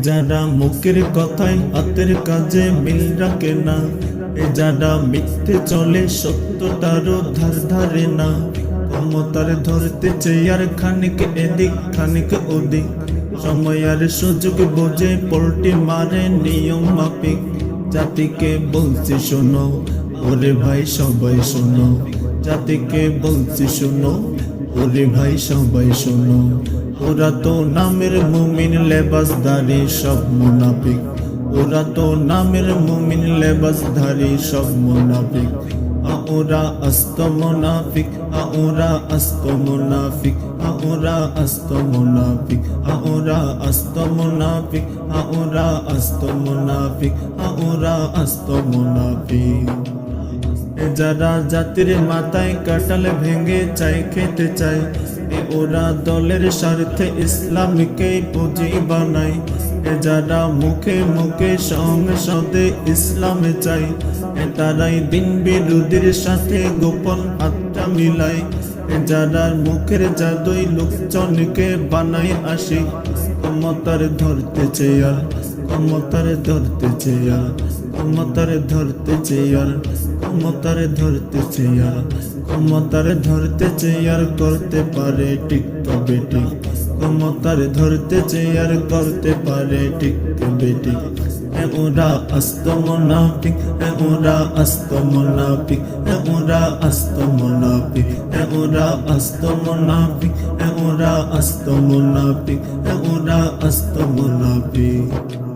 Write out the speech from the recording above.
যারা মুখের কথায় হাতের কাজে মিল রাখে না, যারা মিথ্যে চলে সত্যটারও ধার ধারে না, ক্ষমতার ধরতে চেয়ার খানিক এদিক খানিক ওদিক, সময় আর সুযোগ বোঝে পল্টি মারে নিয়ম মাফিক। জাতিকে বলছি শোনো, ওরে ভাই সবাই শোনো, জাতিকে বলছি শোনো, ওরে ভাই সবাই শোনো। ওরা তো নামের মুমিন লেবাসধারী সব মুনাফিক, ওরা তো নামের মুমিন লেবাসধারী সব মুনাফিক। ওরা আস্ত মুনাফিক, ওরা আস্ত মুনাফিক, ওরা আস্ত মুনাফিক, ওরা আস্ত মুনাফিক, ওরা আস্ত মুনাফিক, ওরা আস্ত মুনাফিক। যারা জাতির মাথায় কাটাল ভেঙে চাই খেতে চায়, ওরা দলের স্বার্থে ইসলামকে পুঁজি বানায়। যারা মুখে মুখে সংসদে ইসলামে চাই, তারাই দিন বিরোধীর সাথে গোপন হাতটা মিলায়। যারা মুখের জাদুই লোকজনকে বানায় আসি, ক্ষমতার ধরতে চেয়ার, ক্ষমতার ধরতে চেয়ার, ক্ষমতার ধরতে চেয়ার, ক্ষমতার ধরতে চেয়ার, ক্ষমতার ধরতে চেয়ার করতে পারে ঠিক তবে ঠিক, ক্ষমতার ধরতে চেয়ার করতে পারে ঠিক তবে ঠিক। ওরা আস্ত মুনাফিক, ওরা আস্ত মুনাফিক, ওরা আস্ত মুনাফিক, ওরা আস্ত মুনাফিক, ওরা আস্ত মুনাফিক, ওরা আস্ত মুনাফিক।